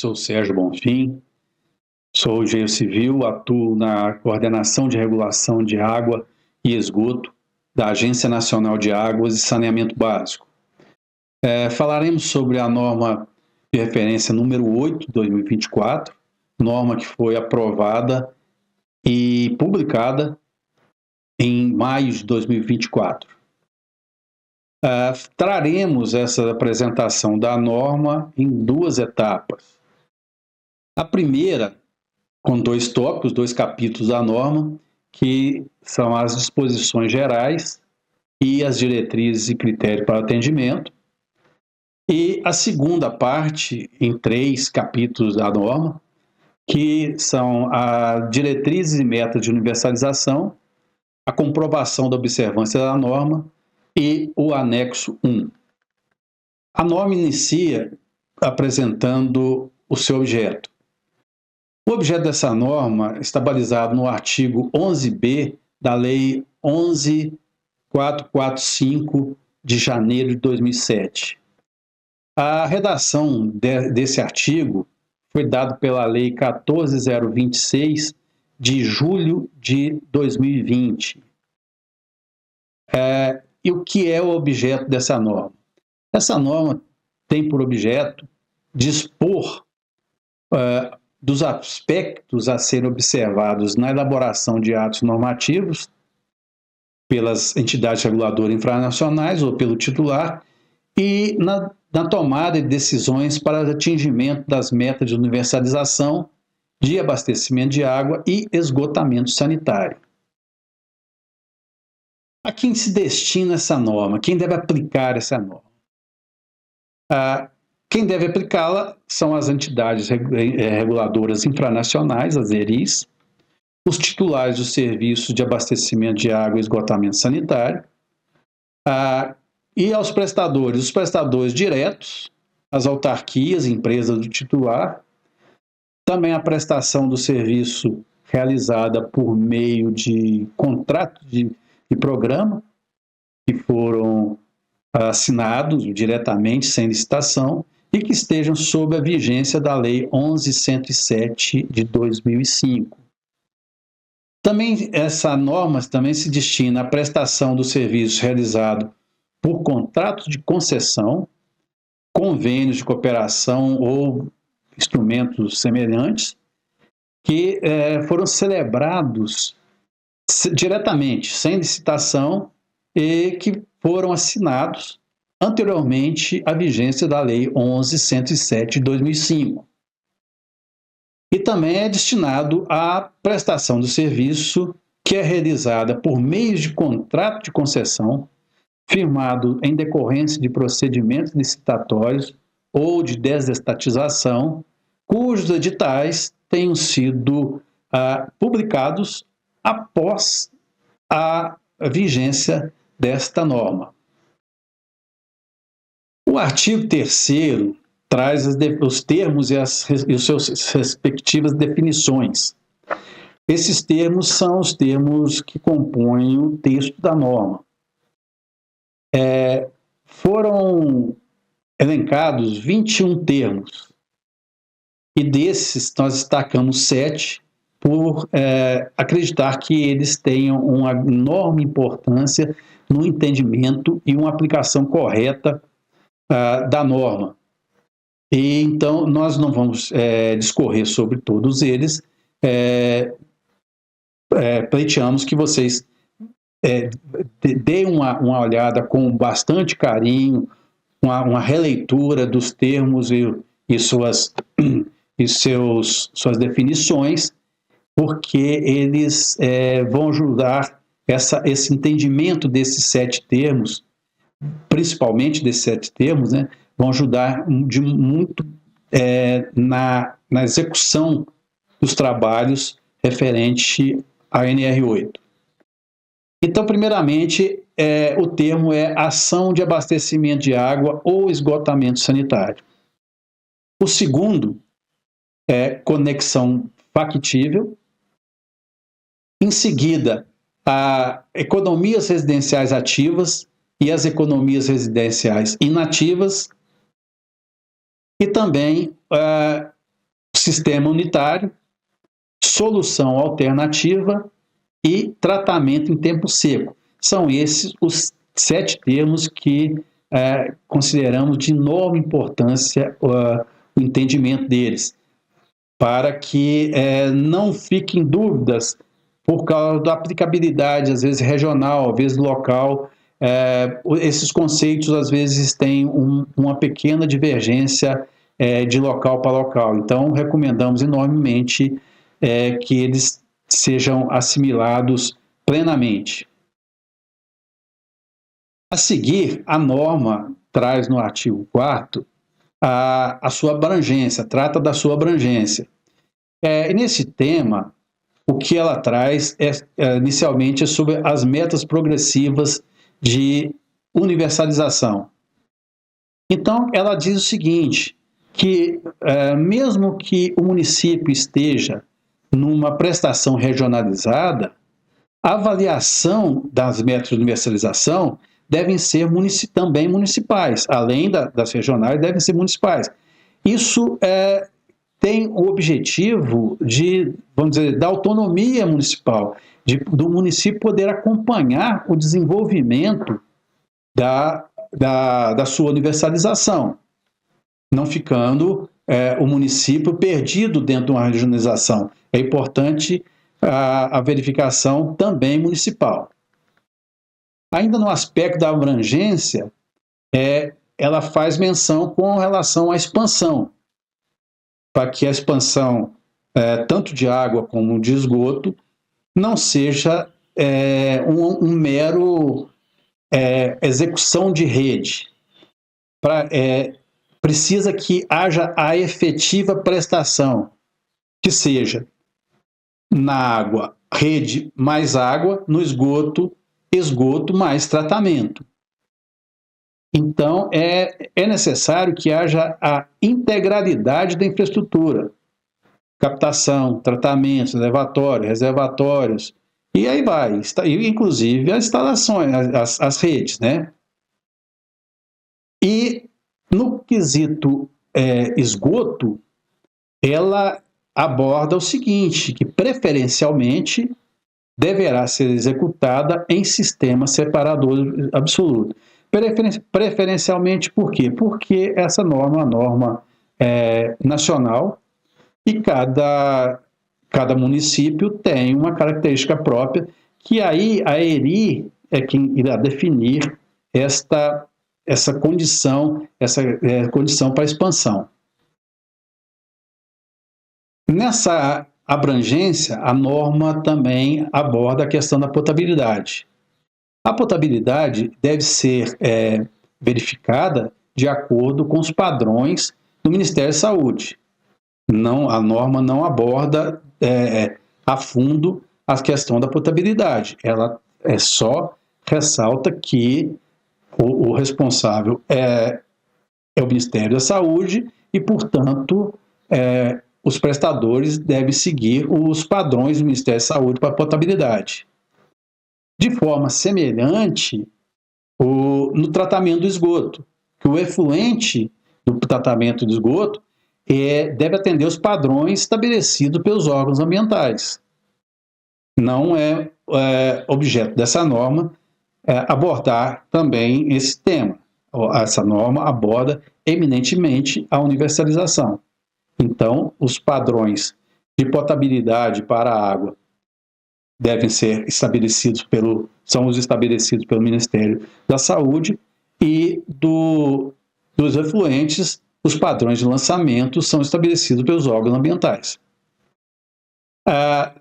sou Sérgio Bonfim, sou engenheiro civil, atuo na coordenação de regulação de água e esgoto da Agência Nacional de Águas e Saneamento Básico. Falaremos sobre a norma de referência número 8 de 2024, norma que foi aprovada e publicada em maio de 2024. Traremos essa apresentação da norma em duas etapas. A primeira, com 2 tópicos, 2 capítulos da norma, que são as disposições gerais e as diretrizes e critérios para atendimento. E a segunda parte, em 3 capítulos da norma, que são as diretrizes e metas de universalização, a comprovação da observância da norma e o anexo 1. A norma inicia apresentando o seu objeto. O objeto dessa norma está balizado no artigo 11b da Lei 11.445 de janeiro de 2007. A redação desse artigo foi dada pela Lei 14.026 de julho de 2020. E o que é o objeto dessa norma? Essa norma tem por objeto dispor dos aspectos a serem observados na elaboração de atos normativos pelas entidades reguladoras infranacionais ou pelo titular e na tomada de decisões para atingimento das metas de universalização, de abastecimento de água e esgotamento sanitário. A quem se destina essa norma? Quem deve aplicar essa norma? Quem deve aplicá-la são as entidades reguladoras infranacionais, as ERIs, os titulares dos serviços de abastecimento de água e esgotamento sanitário, e aos prestadores, os prestadores diretos, as autarquias, empresas do titular, também a prestação do serviço realizada por meio de contrato de programa, que foram assinados diretamente, sem licitação, e que estejam sob a vigência da Lei 11.107 de 2005. Também essa norma também se destina à prestação do serviço realizado por contratos de concessão, convênios de cooperação ou instrumentos semelhantes, que foram celebrados diretamente, sem licitação, e que foram assinados anteriormente à vigência da Lei 11.107 de 2005. E também é destinado à prestação do serviço que é realizada por meio de contrato de concessão, firmado em decorrência de procedimentos licitatórios ou de desestatização, cujos editais tenham sido publicados após a vigência desta norma. O artigo 3º traz os termos e os seus respectivas definições. Esses termos são os termos que compõem o texto da norma. Foram elencados 21 termos, e desses nós destacamos 7 por acreditar que eles tenham uma enorme importância no entendimento e uma aplicação correta da norma. E então nós não vamos discorrer sobre todos eles, pleiteamos que vocês deem uma olhada com bastante carinho, uma releitura dos termos e suas definições, porque eles vão ajudar esse entendimento desses 7 termos, principalmente desses 7 termos, né, vão ajudar muito na execução dos trabalhos referente à NR8. Então, primeiramente, o termo é ação de abastecimento de água ou esgotamento sanitário. O segundo é conexão factível. Em seguida, a economias residenciais ativas e as economias residenciais inativas. E também sistema unitário, solução alternativa e tratamento em tempo seco. São esses os 7 termos que consideramos de enorme importância o entendimento deles, para que não fiquem dúvidas por causa da aplicabilidade, às vezes regional, às vezes local. Esses conceitos, às vezes, têm uma pequena divergência de local para local. Então, recomendamos enormemente que eles sejam assimilados plenamente. A seguir, a norma traz no artigo 4º a sua abrangência, trata da sua abrangência. E nesse tema, o que ela traz inicialmente é sobre as metas progressivas de universalização. Então, ela diz o seguinte, que mesmo que o município esteja numa prestação regionalizada, a avaliação das metas de universalização devem ser também municipais, além das regionais, devem ser municipais. Isso tem o objetivo de, vamos dizer, da autonomia municipal, do município poder acompanhar o desenvolvimento da sua universalização, não ficando o município perdido dentro de uma regionalização. É importante a verificação também municipal. Ainda no aspecto da abrangência, ela faz menção com relação à expansão, para que a expansão, tanto de água como de esgoto, não seja um mero execução de rede. Precisa que haja a efetiva prestação, que seja na água, rede mais água, no esgoto, esgoto mais tratamento. Então, é necessário que haja a integralidade da infraestrutura, captação, tratamento, elevatório, reservatórios, e aí vai, inclusive as instalações, as redes, né? E no quesito esgoto, ela aborda o seguinte, que preferencialmente deverá ser executada em sistema separador absoluto. Preferencialmente por quê? Porque essa norma é uma norma nacional e cada município tem uma característica própria, que aí a ERI é quem irá definir essa condição para expansão. Nessa abrangência, a norma também aborda a questão da potabilidade. A potabilidade deve ser verificada de acordo com os padrões do Ministério da Saúde. A norma não aborda a fundo a questão da potabilidade. Ela só ressalta que o responsável é o Ministério da Saúde e, portanto, os prestadores devem seguir os padrões do Ministério da Saúde para a potabilidade. De forma semelhante, no tratamento do esgoto, que o efluente do tratamento do esgoto deve atender os padrões estabelecidos pelos órgãos ambientais. Não é objeto dessa norma abordar também esse tema. Essa norma aborda eminentemente a universalização. Então, os padrões de potabilidade para a água devem ser estabelecidos são os estabelecidos pelo Ministério da Saúde, e dos efluentes, os padrões de lançamento são estabelecidos pelos órgãos ambientais.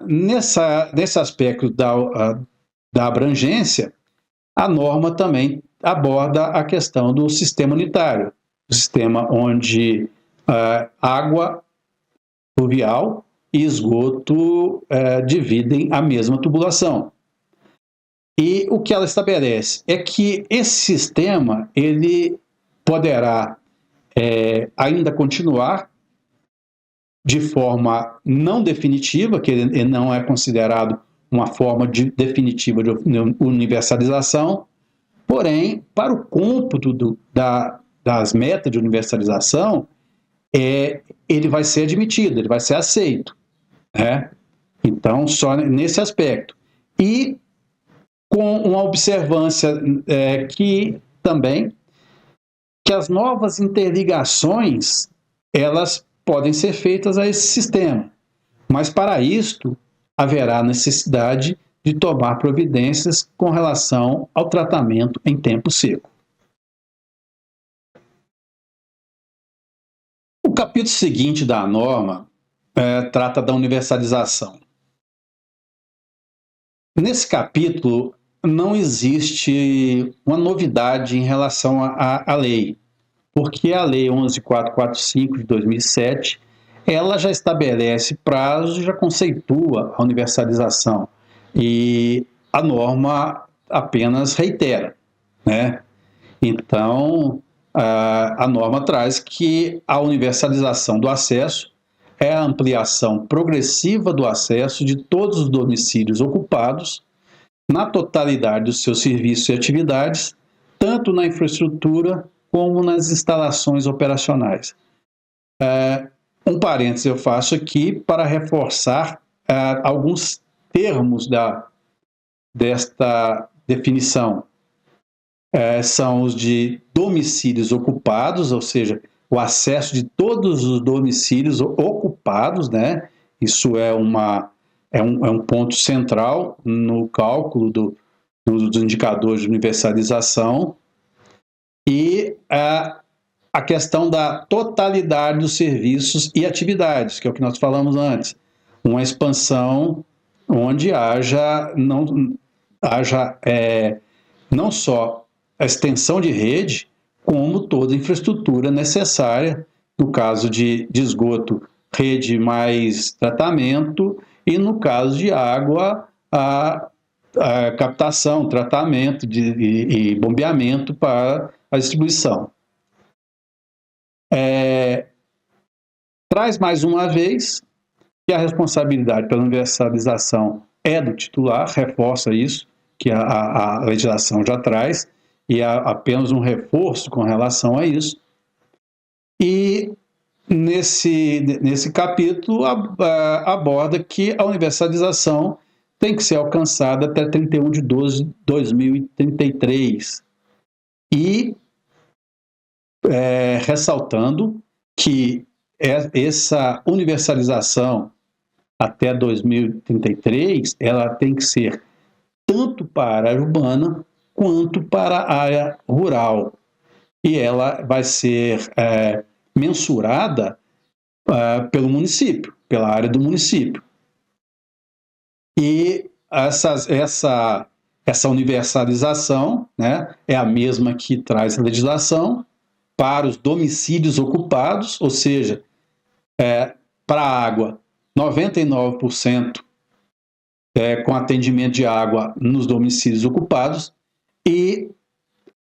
Nesse aspecto da abrangência, a norma também aborda a questão do sistema unitário, o sistema onde água pluvial e esgoto dividem a mesma tubulação. E o que ela estabelece é que esse sistema ele poderá ainda continuar de forma não definitiva, que ele não é considerado uma forma definitiva de universalização, porém, para o cômputo das metas de universalização, ele vai ser admitido, ele vai ser aceito, né? Então, só nesse aspecto. E com uma observância que também que as novas interligações elas podem ser feitas a esse sistema, mas para isto haverá necessidade de tomar providências com relação ao tratamento em tempo seco. O capítulo seguinte da norma trata da universalização. Nesse capítulo não existe uma novidade em relação à lei, porque a Lei 11.445 de 2007 ela já estabelece prazos e já conceitua a universalização, e a norma apenas reitera, né? Então, a norma traz que a universalização do acesso é a ampliação progressiva do acesso de todos os domicílios ocupados na totalidade dos seus serviços e atividades, tanto na infraestrutura como nas instalações operacionais. Um parênteses eu faço aqui para reforçar alguns termos desta definição. São os de domicílios ocupados, ou seja, o acesso de todos os domicílios ocupados, né? Isso é um ponto central no cálculo dos indicadores de universalização. E a questão da totalidade dos serviços e atividades, que é o que nós falamos antes. Uma expansão onde haja não só a extensão de rede, como toda a infraestrutura necessária, no caso de esgoto, rede mais tratamento, e no caso de água, a captação, tratamento e bombeamento para a distribuição. Traz mais uma vez que a responsabilidade pela universalização é do titular, reforça isso, que a legislação já traz, e há apenas um reforço com relação a isso. E nesse capítulo aborda que a universalização tem que ser alcançada até 31 de 12 de 2033. E ressaltando que essa universalização até 2033, ela tem que ser tanto para a área urbana quanto para a área rural. E ela vai ser mensurada pelo município, pela área do município. E essa universalização, né, é a mesma que traz a legislação para os domicílios ocupados, ou seja, para a água, 99% com atendimento de água nos domicílios ocupados, e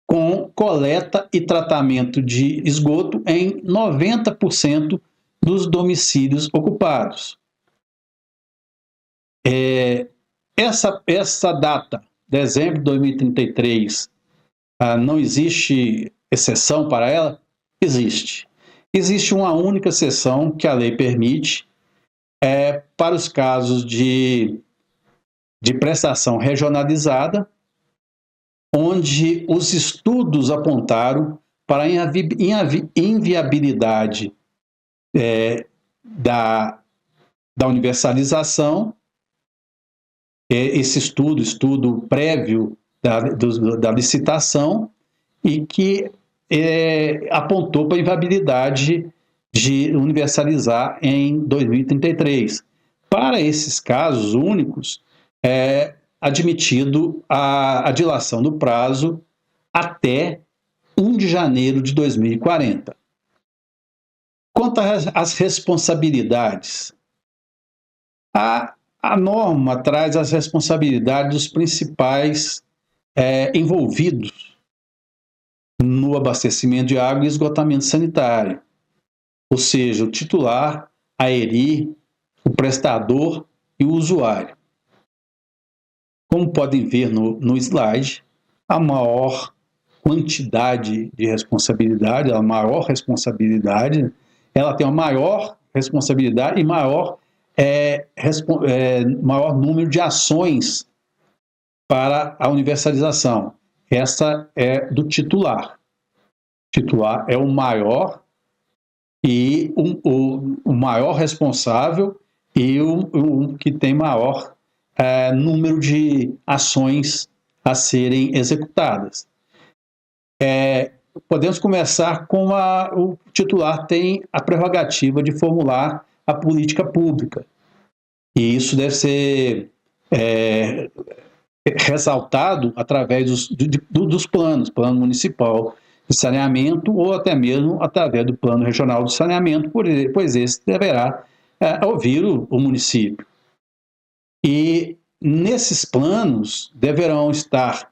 com coleta e tratamento de esgoto em 90% dos domicílios ocupados. Essa data, dezembro de 2033, não existe exceção para ela? Existe. Existe uma única exceção que a lei permite para os casos de prestação regionalizada, onde os estudos apontaram para a inviabilidade da universalização. Esse estudo prévio da licitação, e que apontou para a inviabilidade de universalizar em 2033. Para esses casos únicos, admitido a dilação do prazo até 1 de janeiro de 2040. Quanto às responsabilidades, a norma traz as responsabilidades dos principais envolvidos no abastecimento de água e esgotamento sanitário, ou seja, o titular, a ERI, o prestador e o usuário. Como podem ver no slide, a maior quantidade de responsabilidade, a maior responsabilidade ela tem uma maior responsabilidade e maior número de ações para a universalização. Essa é do titular. O titular é o maior e o maior responsável e o que tem maior número de ações a serem executadas. Podemos começar com o titular tem a prerrogativa de formular a política pública. E isso deve ser ressaltado através dos planos, plano municipal de saneamento ou até mesmo através do plano regional de saneamento, pois esse deverá ouvir o município. E nesses planos deverão estar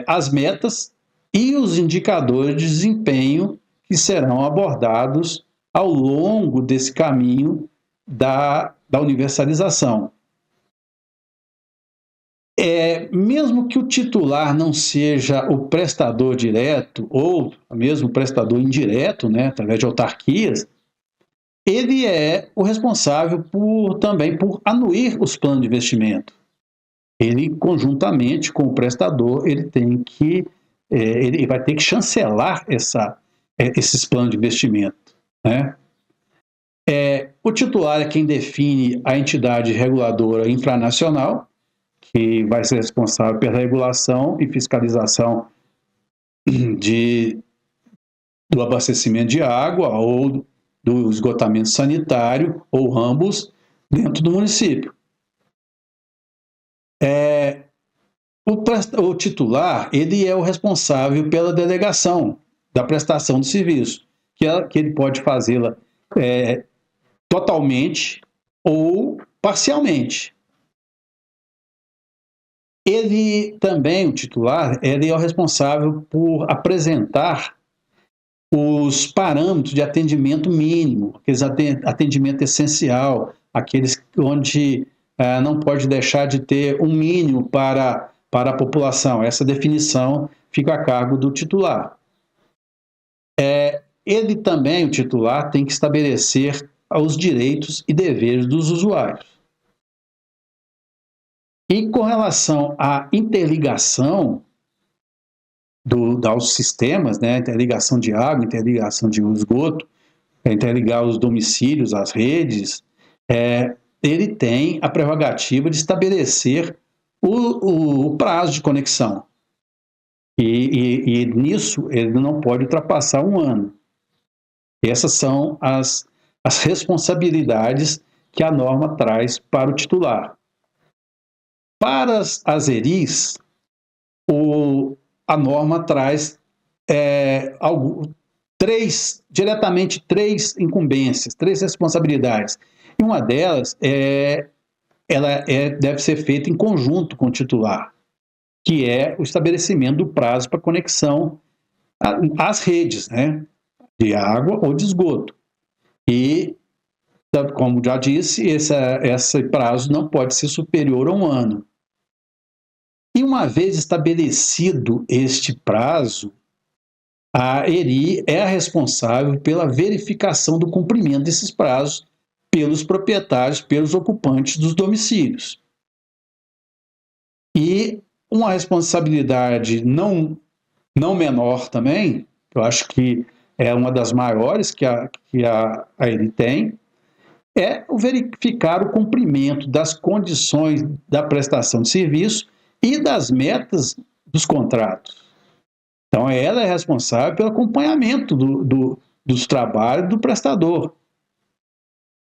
as metas e os indicadores de desempenho que serão abordados ao longo desse caminho da universalização. Mesmo que o titular não seja o prestador direto ou mesmo o prestador indireto, né, através de autarquias, ele é o responsável também por anuir os planos de investimento. Ele, conjuntamente com o prestador, ele vai ter que chancelar esses planos de investimento, né? O titular é quem define a entidade reguladora infranacional, que vai ser responsável pela regulação e fiscalização do abastecimento de água ou do esgotamento sanitário, ou ambos, dentro do município. O titular, ele é o responsável pela delegação da prestação de serviço, que ele pode fazê-la totalmente ou parcialmente. Ele também, o titular, ele é o responsável por apresentar os parâmetros de atendimento mínimo, aqueles atendimento essencial, aqueles onde não pode deixar de ter um mínimo para a população. Essa definição fica a cargo do titular. Ele também, o titular, tem que estabelecer os direitos e deveres dos usuários. E com relação à interligação dos sistemas, né, interligação de água, interligação de esgoto, interligar os domicílios, as redes, ele tem a prerrogativa de estabelecer o prazo de conexão. E nisso ele não pode ultrapassar 1 ano. Essas são as responsabilidades que a norma traz para o titular. Para as ERIs, a norma traz diretamente três incumbências, 3 responsabilidades. E uma delas deve ser feita em conjunto com o titular, que é o estabelecimento do prazo para conexão às redes, né, de água ou de esgoto. E, como já disse, esse prazo não pode ser superior a 1 ano. E uma vez estabelecido este prazo, a ERI é a responsável pela verificação do cumprimento desses prazos pelos proprietários, pelos ocupantes dos domicílios. E uma responsabilidade não menor também, eu acho que é uma das maiores que a ERI tem, é o verificar o cumprimento das condições da prestação de serviço e das metas dos contratos. Então, ela é responsável pelo acompanhamento dos trabalhos do prestador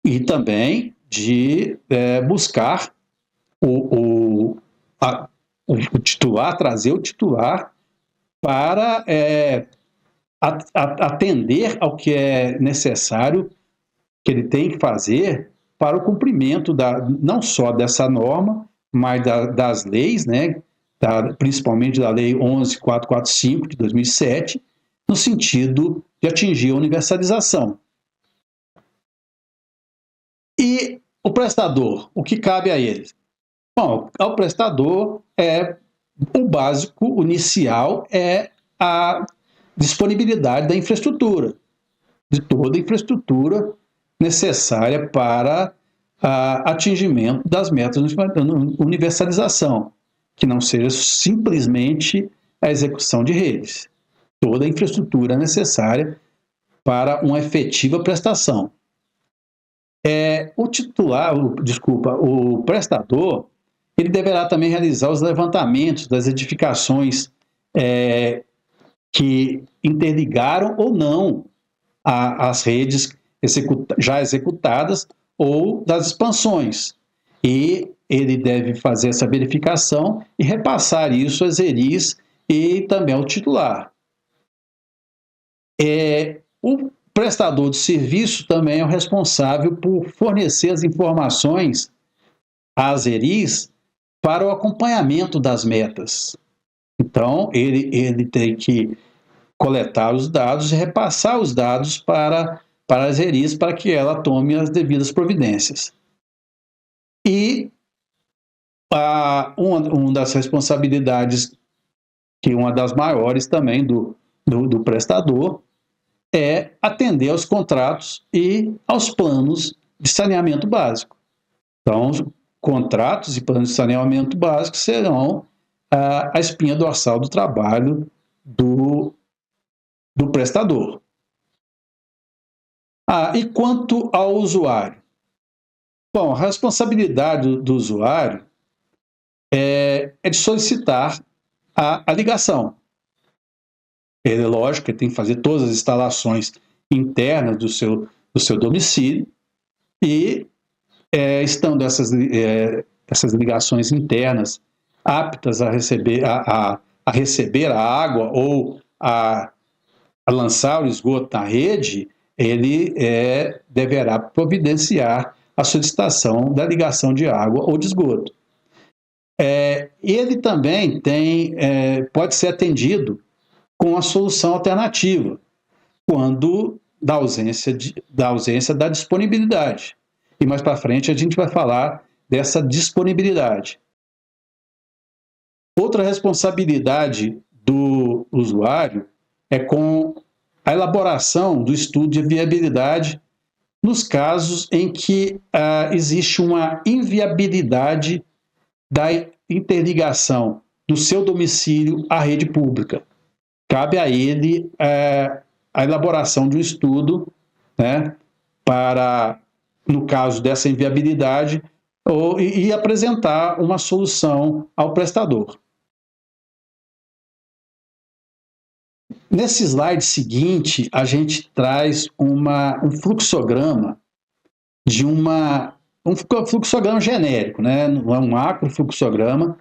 e também de buscar o titular, trazer o titular para atender ao que é necessário, que ele tem que fazer para o cumprimento não só dessa norma, mas das leis, né, principalmente da Lei 11.445, de 2007, no sentido de atingir a universalização. E o prestador, o que cabe a ele? Bom, ao prestador, o básico, o inicial, é a disponibilidade da infraestrutura, de toda a infraestrutura necessária para atingimento das metas de universalização, que não seja simplesmente a execução de redes. Toda a infraestrutura necessária para uma efetiva prestação. O prestador, ele deverá também realizar os levantamentos das edificações que interligaram ou não as redes já executadas ou das expansões. E ele deve fazer essa verificação e repassar isso às ERIs e também ao titular. O prestador de serviço também é o responsável por fornecer as informações às ERIs para o acompanhamento das metas. Então, ele tem que coletar os dados e repassar os dados para as ERIs para que ela tome as devidas providências. E uma das responsabilidades, que uma das maiores também do prestador, é atender aos contratos e aos planos de saneamento básico. Então, contratos e planos de saneamento básico serão a espinha dorsal do trabalho do prestador. E quanto ao usuário? Bom, a responsabilidade do usuário é de solicitar a ligação. É lógico que ele tem que fazer todas as instalações internas do seu domicílio e, estando essas ligações internas aptas a receber a água ou a lançar o esgoto na rede, ele deverá providenciar a solicitação da ligação de água ou de esgoto. Ele também pode ser atendido com a solução alternativa, quando da ausência da disponibilidade. E mais para frente a gente vai falar dessa disponibilidade. Outra responsabilidade do usuário é com a elaboração do estudo de viabilidade nos casos em que existe uma inviabilidade da interligação do seu domicílio à rede pública. Cabe a ele a elaboração de um estudo, né, para, no caso dessa inviabilidade, e apresentar uma solução ao prestador. Nesse slide seguinte, a gente traz um fluxograma um fluxograma genérico, né? Não é um macro fluxograma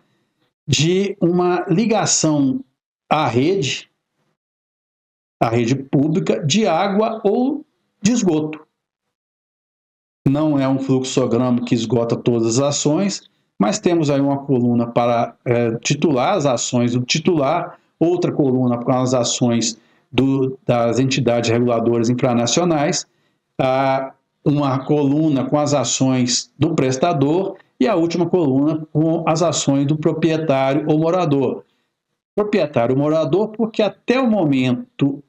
de uma ligação à rede pública de água ou de esgoto. Não é um fluxograma que esgota todas as ações, mas temos aí uma coluna para titular as ações do titular, outra coluna com as ações das entidades reguladoras infranacionais, uma coluna com as ações do prestador e a última coluna com as ações do proprietário ou morador. Proprietário ou morador, porque até o momento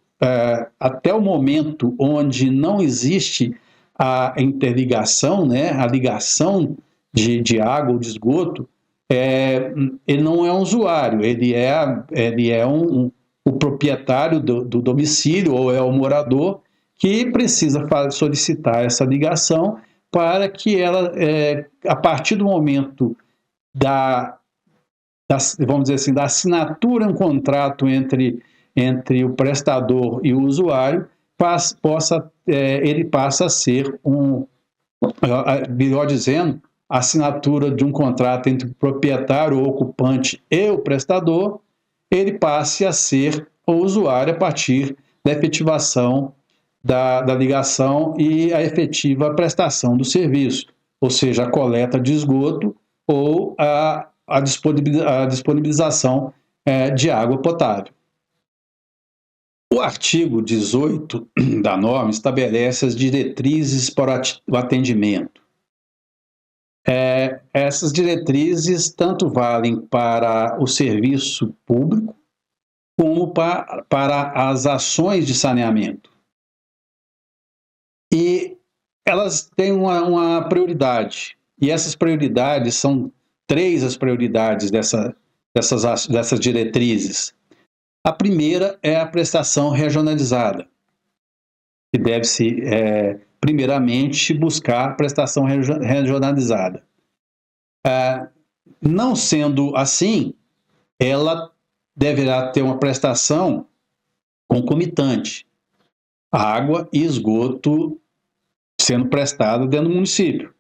onde não existe a interligação, né, a ligação de água ou de esgoto, ele não é um usuário, ele é o proprietário do domicílio ou é o morador que precisa solicitar essa ligação para que ela, a partir do momento vamos dizer assim, da assinatura um contrato entre o prestador e o usuário, ele passa a ser melhor dizendo, a assinatura de um contrato entre o proprietário ou ocupante e o prestador, ele passe a ser o usuário a partir da efetivação da ligação e a efetiva prestação do serviço, ou seja, a coleta de esgoto ou a disponibilização de água potável. O artigo 18 da norma estabelece as diretrizes para o atendimento. Essas diretrizes tanto valem para o serviço público como para as ações de saneamento. elas têm uma prioridade, e essas prioridades são três as prioridades dessas diretrizes. A primeira é a prestação regionalizada, que deve-se, primeiramente, buscar a prestação regionalizada. Não sendo assim, ela deverá ter uma prestação concomitante, água e esgoto sendo prestado dentro do município.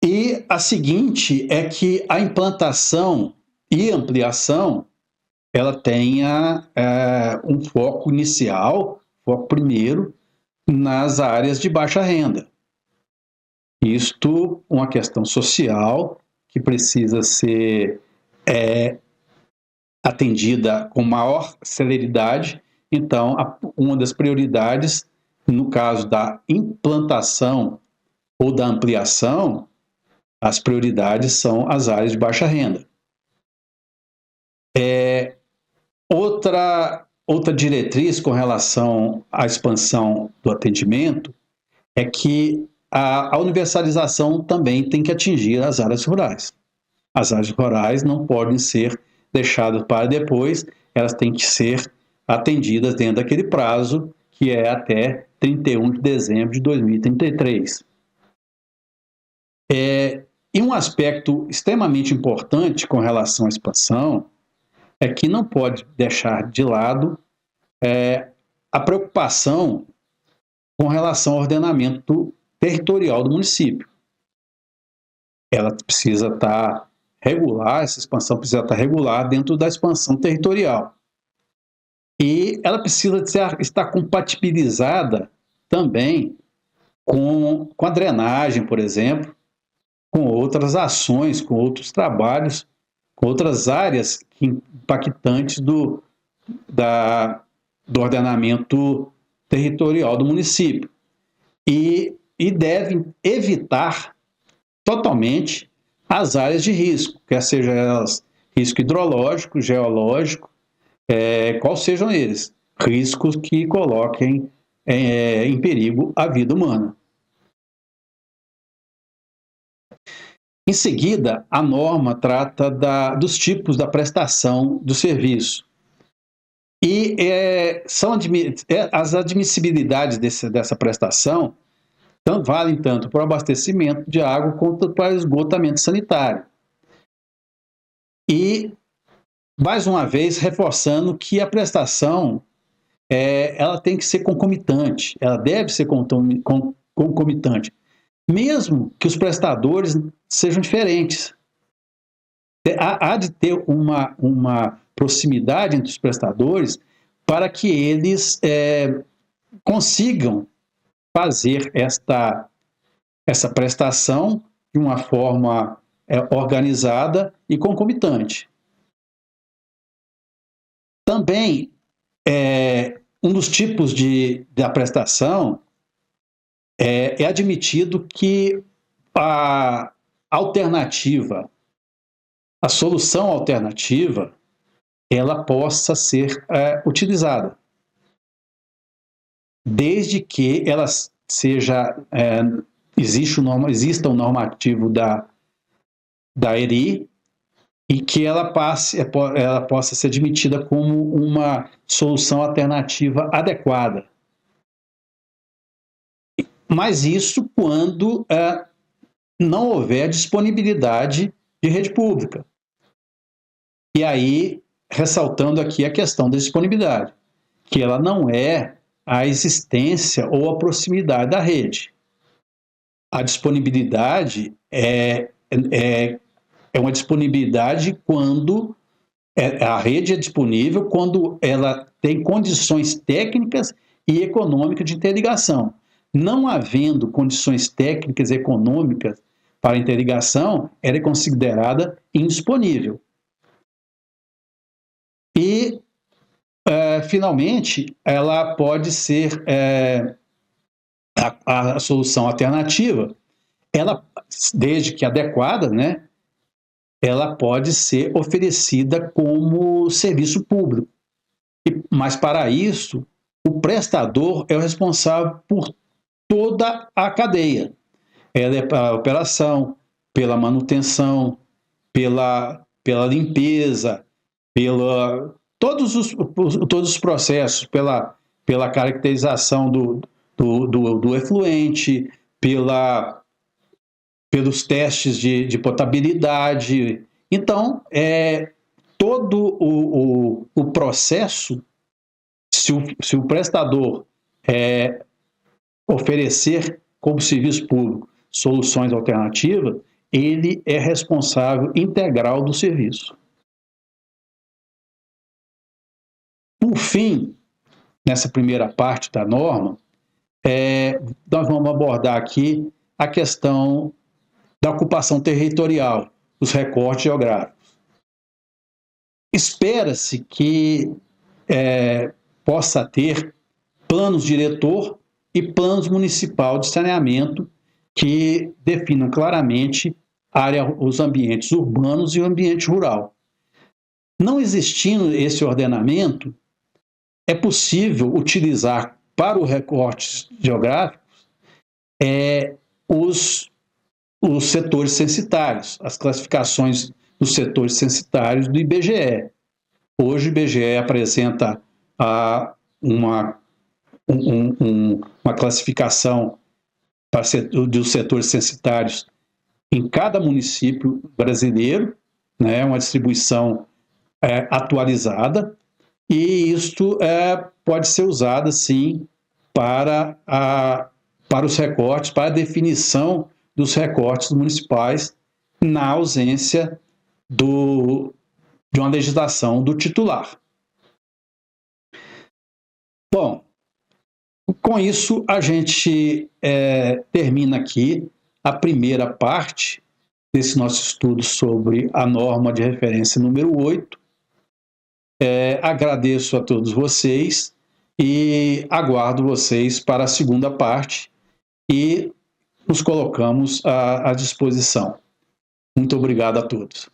E a seguinte é que a implantação e ampliação ela tenha um foco inicial, foco primeiro, nas áreas de baixa renda. Isto uma questão social que precisa ser atendida com maior celeridade. Então, uma das prioridades, no caso da implantação ou da ampliação, as prioridades são as áreas de baixa renda. Outra diretriz com relação à expansão do atendimento é que a universalização também tem que atingir as áreas rurais. As áreas rurais não podem ser deixadas para depois, elas têm que ser atendidas dentro daquele prazo, que é até 31 de dezembro de 2033. E um aspecto extremamente importante com relação à expansão é que não pode deixar de lado a preocupação com relação ao ordenamento territorial do município. Ela precisa estar regular, essa expansão precisa estar regular dentro da expansão territorial. E ela precisa estar compatibilizada também com a drenagem, por exemplo, com outras ações, com outros trabalhos, com outras áreas impactantes do ordenamento territorial do município. E devem evitar totalmente as áreas de risco, quer sejam elas risco hidrológico, geológico, quais sejam eles, riscos que coloquem em perigo a vida humana. Em seguida, a norma trata dos tipos da prestação do serviço. E as admissibilidades dessa prestação valem tanto para o abastecimento de água quanto para o esgotamento sanitário. E, mais uma vez, reforçando que a prestação ela tem que ser concomitante, ela deve ser concomitante, mesmo que os prestadores sejam diferentes. Há de ter uma proximidade entre os prestadores para que eles consigam fazer essa prestação de uma forma organizada e concomitante. Também, um dos tipos da prestação é admitido que a solução alternativa, ela possa ser utilizada, desde que ela exista um normativo da ERI e que ela possa ser admitida como uma solução alternativa adequada. Mas isso quando não houver disponibilidade de rede pública. E aí, ressaltando aqui a questão da disponibilidade, que ela não é a existência ou a proximidade da rede. A disponibilidade é uma disponibilidade quando a rede é disponível, quando ela tem condições técnicas e econômicas de interligação. Não havendo condições técnicas e econômicas para interligação, ela é considerada indisponível. E, finalmente, ela pode ser a solução alternativa, ela, desde que adequada, né, ela pode ser oferecida como serviço público. Mas, para isso, o prestador é o responsável por toda a cadeia. Ela é para a operação, pela manutenção, pela limpeza, todos os processos, pela caracterização do efluente, pelos testes de potabilidade. Então, todo o processo, se o prestador oferecer como serviço público soluções alternativas, ele é responsável integral do serviço. Por fim, nessa primeira parte da norma, nós vamos abordar aqui a questão da ocupação territorial, os recortes geográficos. Espera-se que possa ter planos diretor e planos municipal de saneamento que definam claramente os ambientes urbanos e o ambiente rural. Não existindo esse ordenamento, é possível utilizar para os recortes geográficos os setores censitários, as classificações dos setores censitários do IBGE. Hoje o IBGE apresenta uma classificação dos setores censitários em cada município brasileiro, né, uma distribuição atualizada, e isto pode ser usado, sim, para os recortes, para a definição dos recortes municipais, na ausência de uma legislação do titular. Bom, com isso a gente termina aqui a primeira parte desse nosso estudo sobre a norma de referência número 8. Agradeço a todos vocês e aguardo vocês para a segunda parte e nos colocamos à disposição. Muito obrigado a todos.